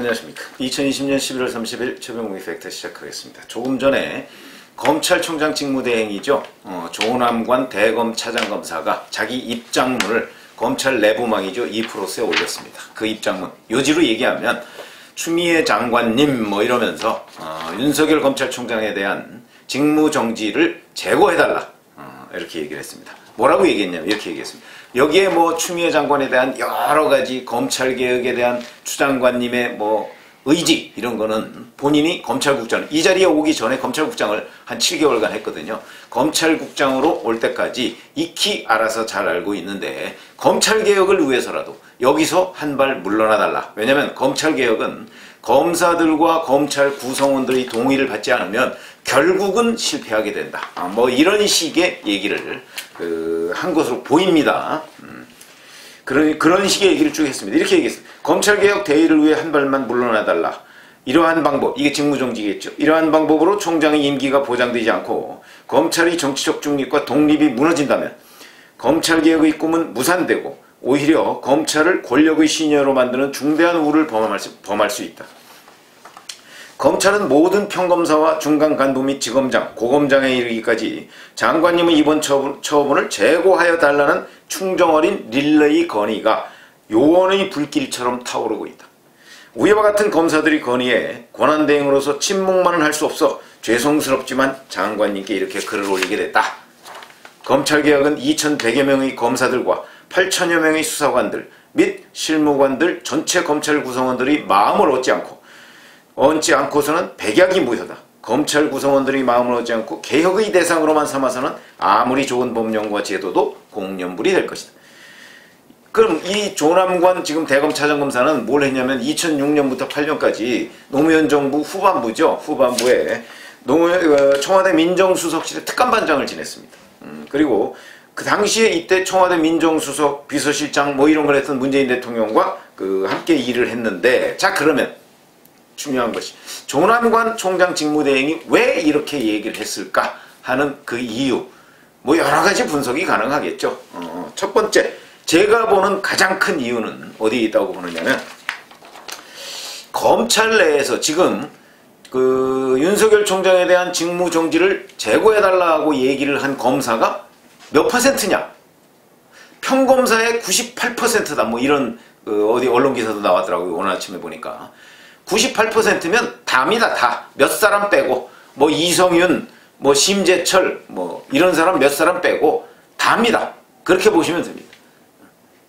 안녕하십니까. 2020년 11월 30일 최병욱의 팩트 시작하겠습니다. 조금 전에 검찰총장 직무대행이죠. 조남관 대검 차장검사가 자기 입장문을 검찰 내부망이죠. 2%에 올렸습니다. 그 입장문 요지로 얘기하면 추미애 장관님 뭐 이러면서 윤석열 검찰총장에 대한 직무정지를 제고해달라 이렇게 얘기를 했습니다. 뭐라고 얘기했냐면 이렇게 얘기했습니다. 여기에 뭐 추미애 장관에 대한 여러 가지 검찰개혁에 대한 추 장관님의 뭐 의지 이런 거는 본인이 검찰국장 이 자리에 오기 전에 검찰국장을 한 7개월간 했거든요. 검찰국장으로 올 때까지 익히 알아서 잘 알고 있는데 검찰개혁을 위해서라도 여기서 한 발 물러나 달라. 왜냐하면 검찰개혁은 검사들과 검찰 구성원들의 동의를 받지 않으면 결국은 실패하게 된다. 뭐 이런 식의 얘기를 한 것으로 보입니다. 그런 식의 얘기를 쭉 했습니다. 이렇게 얘기했습니다. 검찰개혁 대의를 위해 한 발만 물러나달라. 이러한 방법, 이게 직무정지겠죠. 이러한 방법으로 총장의 임기가 보장되지 않고 검찰의 정치적 중립과 독립이 무너진다면 검찰개혁의 꿈은 무산되고 오히려 검찰을 권력의 시녀로 만드는 중대한 우를 범할 수 있다. 검찰은 모든 평검사와 중간간부 및 지검장, 고검장에 이르기까지 장관님의 이번 처분을 재고하여 달라는 충정어린 릴레이 건의가 요원의 불길처럼 타오르고 있다. 위와 같은 검사들이 건의에 권한대행으로서 침묵만은 할 수 없어 죄송스럽지만 장관님께 이렇게 글을 올리게 됐다. 검찰개혁은 2,100여 명의 검사들과 8,000여 명의 수사관들 및 실무관들 전체 검찰 구성원들이 마음을 얻지 않고서는 백약이 무효다. 검찰 구성원들이 마음을 얻지 않고 개혁의 대상으로만 삼아서는 아무리 좋은 법령과 제도도 공연불이 될 것이다. 그럼 이 조남관 지금 대검 차장검사는 뭘 했냐면 2006년부터 8년까지 노무현 정부 후반부죠. 후반부에 청와대 민정수석실의 특감반장을 지냈습니다. 그리고 그 당시에 이때 청와대 민정수석 비서실장 뭐 이런 걸 했던 문재인 대통령과 함께 일을 했는데, 자 그러면 중요한 것이 조남관 총장 직무대행이 왜 이렇게 얘기를 했을까 하는 그 이유, 뭐 여러 가지 분석이 가능하겠죠. 첫 번째, 제가 보는 가장 큰 이유는 어디에 있다고 보느냐면 검찰 내에서 지금 윤석열 총장에 대한 직무정지를 재고해달라고 얘기를 한 검사가 몇 %냐? 평검사의 98%다. 뭐 이런 어디 언론 기사도 나왔더라고요. 오늘 아침에 보니까 98%면 다입니다. 다. 몇 사람 빼고 뭐 이성윤, 뭐 심재철, 뭐 이런 사람 몇 사람 빼고 다입니다. 그렇게 보시면 됩니다.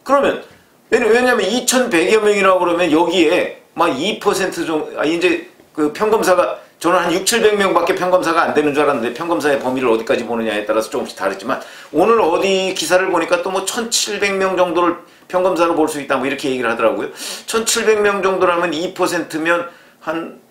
그러면 왜냐하면 2,100여 명이라고 그러면 여기에 막 2% 정도 이제 그 평검사가 저는 한 6,700명밖에 평검사가 안 되는 줄 알았는데 평검사의 범위를 어디까지 보느냐에 따라서 조금씩 다르지만 오늘 어디 기사를 보니까 또 뭐 1,700명 정도를 평검사로 볼 수 있다 뭐 이렇게 얘기를 하더라고요. 1,700명 정도라면 2%면 한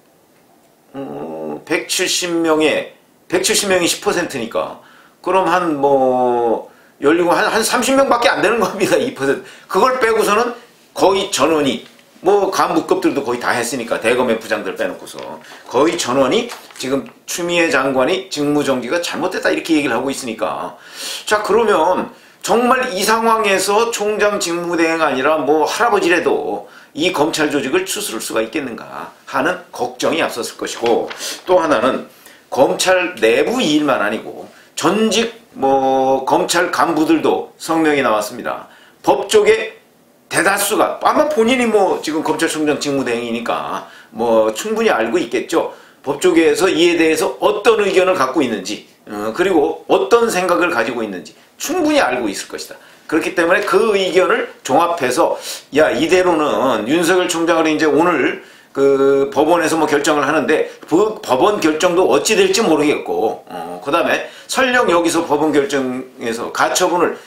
170명이 10%니까 그럼 한 뭐 열리고 한 30명밖에 안 되는 겁니다. 2%. 그걸 빼고서는 거의 전원이 뭐 간부급들도 거의 다 했으니까 대검의 부장들 빼놓고서 거의 전원이 지금 추미애 장관이 직무정지가 잘못됐다 이렇게 얘기를 하고 있으니까, 자 그러면 정말 이 상황에서 총장 직무대행 아니라 뭐 할아버지라도 이 검찰 조직을 추스를 수가 있겠는가 하는 걱정이 앞섰을 것이고, 또 하나는 검찰 내부 일만 아니고 전직 뭐 검찰 간부들도 성명이 나왔습니다. 법조계 대다수가 아마 본인이 뭐 지금 검찰총장 직무대행이니까 뭐 충분히 알고 있겠죠. 법조계에서 이에 대해서 어떤 의견을 갖고 있는지 그리고 어떤 생각을 가지고 있는지 충분히 알고 있을 것이다. 그렇기 때문에 그 의견을 종합해서 야 이대로는 윤석열 총장을 이제 오늘 그 법원에서 뭐 결정을 하는데 그 법원 결정도 어찌 될지 모르겠고 그 다음에 설령 여기서 법원 결정에서 가처분을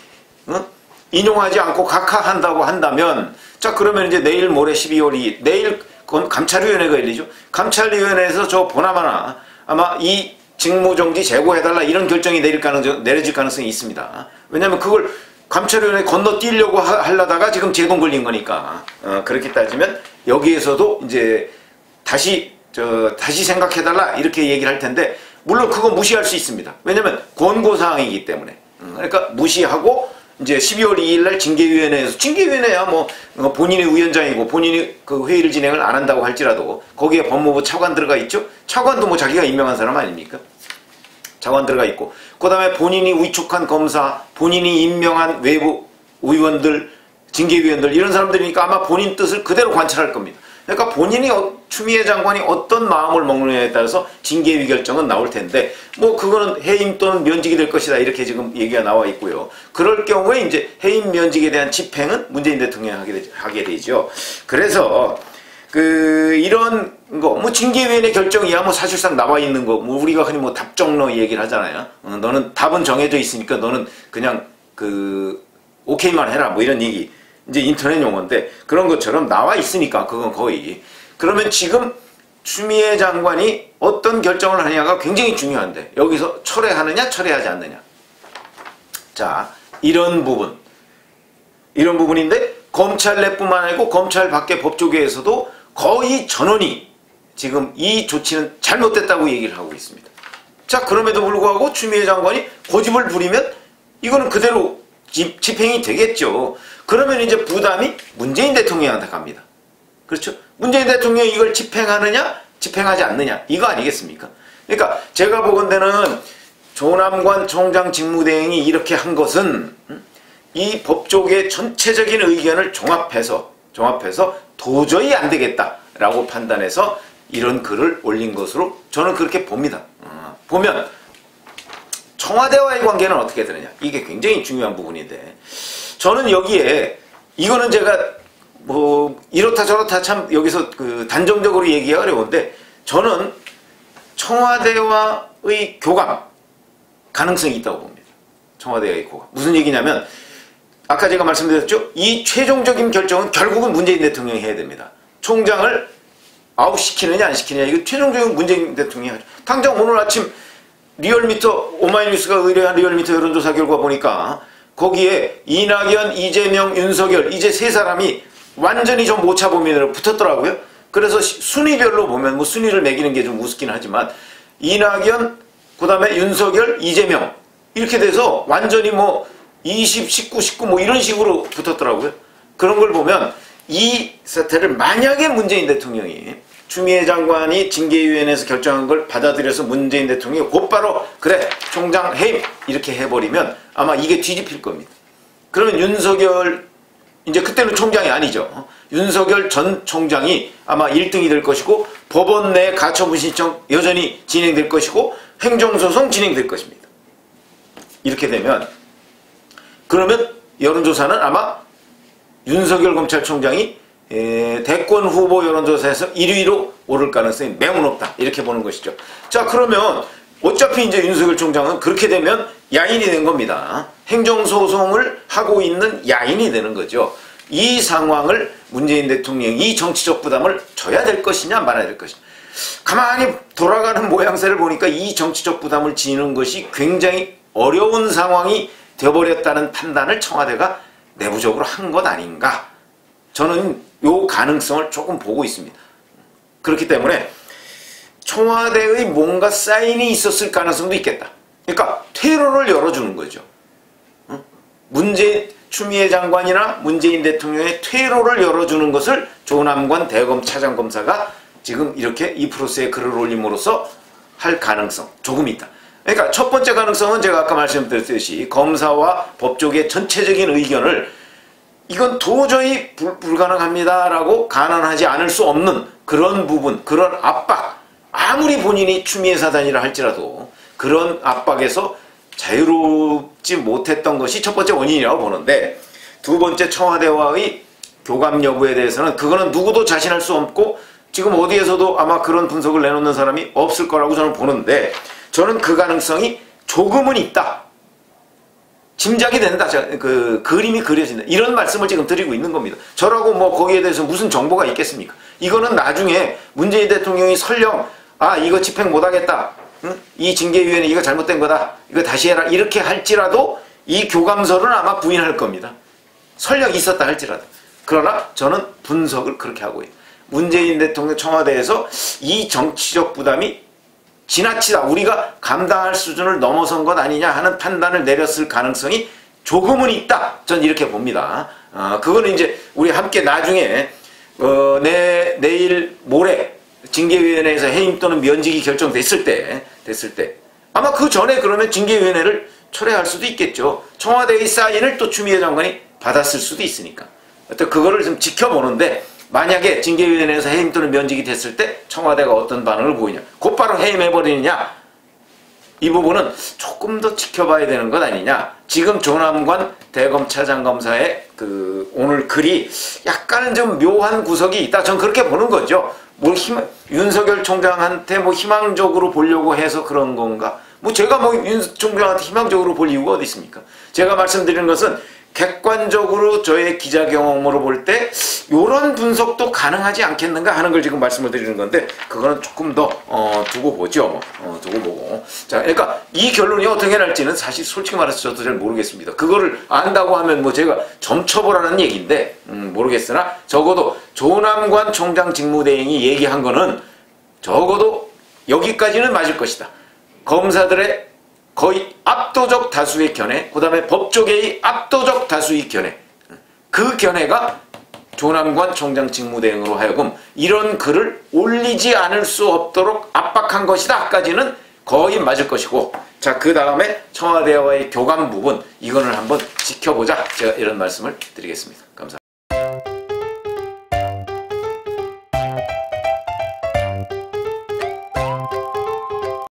인용하지 않고 각하한다고 한다면, 자 그러면 이제 내일 모레 12월 2일 내일 감찰위원회가 열리죠. 감찰위원회에서 저 보나마나 아마 이 직무정지 재고해달라 이런 결정이 내려질 가능성이 있습니다. 왜냐하면 그걸 감찰위원회 건너뛰려고 하려다가 지금 제동 걸린 거니까. 그렇게 따지면 여기에서도 이제 다시 생각해달라 이렇게 얘기를 할 텐데, 물론 그거 무시할 수 있습니다. 왜냐하면 권고사항이기 때문에. 그러니까 무시하고 이제 12월 2일 날 징계위원회에서, 징계위원회야 뭐 본인이 위원장이고 본인이 그 회의를 진행을 안 한다고 할지라도 거기에 법무부 차관 들어가 있죠. 차관도 뭐 자기가 임명한 사람 아닙니까? 차관 들어가 있고, 그 다음에 본인이 위촉한 검사, 본인이 임명한 외부 의원들, 징계위원들, 이런 사람들이니까 아마 본인 뜻을 그대로 관찰할 겁니다. 그러니까 본인이 추미애 장관이 어떤 마음을 먹느냐에 따라서 징계위 결정은 나올 텐데, 뭐 그거는 해임 또는 면직이 될 것이다, 이렇게 지금 얘기가 나와 있고요. 그럴 경우에 이제 해임 면직에 대한 집행은 문재인 대통령이 하게 되죠. 그래서 이런 거, 뭐 징계위원회 결정이야 뭐 사실상 나와 있는 거, 뭐 우리가 흔히 뭐 답정너 얘기를 하잖아요. 너는 답은 정해져 있으니까 너는 그냥 오케이만 해라, 뭐 이런 얘기. 이제 인터넷 용어인데, 그런 것처럼 나와 있으니까 그건 거의. 그러면 지금 추미애 장관이 어떤 결정을 하느냐가 굉장히 중요한데, 여기서 철회하느냐 철회하지 않느냐. 자, 이런 부분인데, 검찰 내뿐만 아니고 검찰 밖의 법조계에서도 거의 전원이 지금 이 조치는 잘못됐다고 얘기를 하고 있습니다. 자, 그럼에도 불구하고 추미애 장관이 고집을 부리면 이거는 그대로 집행이 되겠죠. 그러면 이제 부담이 문재인 대통령한테 갑니다. 그렇죠? 문재인 대통령이 이걸 집행하느냐 집행하지 않느냐, 이거 아니겠습니까? 그러니까 제가 보건대는 조남관 총장 직무대행이 이렇게 한 것은 이 법조계 전체적인 의견을 종합해서 도저히 안 되겠다라고 판단해서 이런 글을 올린 것으로 저는 그렇게 봅니다. 보면 청와대와의 관계는 어떻게 되느냐, 이게 굉장히 중요한 부분인데, 저는 여기에 이거는 제가 뭐 이렇다 저렇다 참 여기서 단정적으로 얘기하기 어려운데, 저는 청와대와의 교감 가능성이 있다고 봅니다. 청와대와의 교감. 무슨 얘기냐면, 아까 제가 말씀드렸죠? 이 최종적인 결정은 결국은 문재인 대통령이 해야 됩니다. 총장을 아웃시키느냐 안 시키느냐, 이거 최종적인 문재인 대통령이 하죠. 당장 오늘 아침 리얼미터, 오마이뉴스가 의뢰한 리얼미터 여론조사 결과 보니까 거기에 이낙연, 이재명, 윤석열, 이제 세 사람이 완전히 좀 오차범위로 붙었더라고요. 그래서 순위별로 보면, 뭐 순위를 매기는 게 좀 우습긴 하지만, 이낙연, 그 다음에 윤석열, 이재명, 이렇게 돼서 완전히 뭐 20, 19, 19 뭐 이런 식으로 붙었더라고요. 그런 걸 보면 이 사태를 만약에 문재인 대통령이, 추미애 장관이 징계위원회에서 결정한 걸 받아들여서 문재인 대통령이 곧바로 그래 총장 해임 이렇게 해버리면 아마 이게 뒤집힐 겁니다. 그러면 윤석열, 이제 그때는 총장이 아니죠. 윤석열 전 총장이 아마 1등이 될 것이고, 법원 내 가처분 신청 여전히 진행될 것이고, 행정소송 진행될 것입니다. 이렇게 되면, 그러면 여론조사는 아마 윤석열 검찰총장이 대권 후보 여론조사에서 1위로 오를 가능성이 매우 높다, 이렇게 보는 것이죠. 자, 그러면 어차피 이제 윤석열 총장은 그렇게 되면 야인이 된 겁니다. 행정소송을 하고 있는 야인이 되는 거죠. 이 상황을 문재인 대통령이 정치적 부담을 져야 될 것이냐 말아야 될 것이냐. 가만히 돌아가는 모양새를 보니까 이 정치적 부담을 지는 것이 굉장히 어려운 상황이 되어버렸다는 판단을 청와대가 내부적으로 한 것 아닌가. 저는 요 가능성을 조금 보고 있습니다. 그렇기 때문에 청와대의 뭔가 사인이 있었을 가능성도 있겠다. 그러니까 퇴로를 열어주는 거죠. 추미애 장관이나 문재인 대통령의 퇴로를 열어주는 것을 조남관 대검 차장검사가 지금 이렇게 2%의 글을 올림으로써 할 가능성 조금 있다. 그러니까 첫 번째 가능성은 제가 아까 말씀드렸듯이 검사와 법조계 전체적인 의견을 이건 도저히 불가능합니다라고 간언하지 않을 수 없는 그런 부분, 그런 압박, 아무리 본인이 추미애 사단이라 할지라도 그런 압박에서 자유롭지 못했던 것이 첫 번째 원인이라고 보는데, 두 번째 청와대와의 교감 여부에 대해서는 그거는 누구도 자신할 수 없고 지금 어디에서도 아마 그런 분석을 내놓는 사람이 없을 거라고 저는 보는데, 저는 그 가능성이 조금은 있다. 짐작이 된다. 그림이 그려진다. 이런 말씀을 지금 드리고 있는 겁니다. 저라고 뭐 거기에 대해서 무슨 정보가 있겠습니까? 이거는 나중에 문재인 대통령이 설령 이거 집행 못하겠다. 응? 이 징계위원회 이거 잘못된 거다. 이거 다시 해라. 이렇게 할지라도 이 교감서는 아마 부인할 겁니다. 설령 있었다 할지라도. 그러나 저는 분석을 그렇게 하고 있어요. 문재인 대통령 청와대에서 이 정치적 부담이 지나치다, 우리가 감당할 수준을 넘어선 것 아니냐 하는 판단을 내렸을 가능성이 조금은 있다. 전 이렇게 봅니다. 그거는 이제 우리 함께 나중에 내일 모레 징계위원회에서 해임 또는 면직이 결정됐을 때 아마 그 전에 그러면 징계위원회를 철회할 수도 있겠죠. 청와대의 사인을 또 추미애 장관이 받았을 수도 있으니까. 어떤 그거를 좀 지켜보는데 만약에 징계위원회에서 해임 또는 면직이 됐을 때 청와대가 어떤 반응을 보이냐. 곧바로 해임해버리느냐. 이 부분은 조금 더 지켜봐야 되는 것 아니냐. 지금 조남관 대검차장검사의 그 오늘 글이 약간은 좀 묘한 구석이 있다. 전 그렇게 보는 거죠. 윤석열 총장한테 희망적으로 보려고 해서 그런 건가? 제가 윤 총장한테 희망적으로 볼 이유가 어디 있습니까? 제가 말씀드리는 것은 객관적으로 저의 기자 경험으로 볼 때 이런 분석도 가능하지 않겠는가 하는 걸 지금 말씀을 드리는 건데 그거는 조금 더 두고 보죠. 두고 보고. 자, 그러니까 이 결론이 어떻게 날지는 사실 솔직히 말해서 저도 잘 모르겠습니다. 그거를 안다고 하면 제가 점쳐보라는 얘기인데 모르겠으나 적어도 조남관 총장 직무대행이 얘기한 거는 적어도 여기까지는 맞을 것이다. 검사들의 거의 압도적 다수의 견해, 그 다음에 법조계의 압도적 다수의 견해, 그 견해가 조남관 총장 직무대행으로 하여금 이런 글을 올리지 않을 수 없도록 압박한 것이다 까지는 거의 맞을 것이고, 자, 그 다음에 청와대와의 교감 부분 이거는 한번 지켜보자, 제가 이런 말씀을 드리겠습니다. 감사합니다.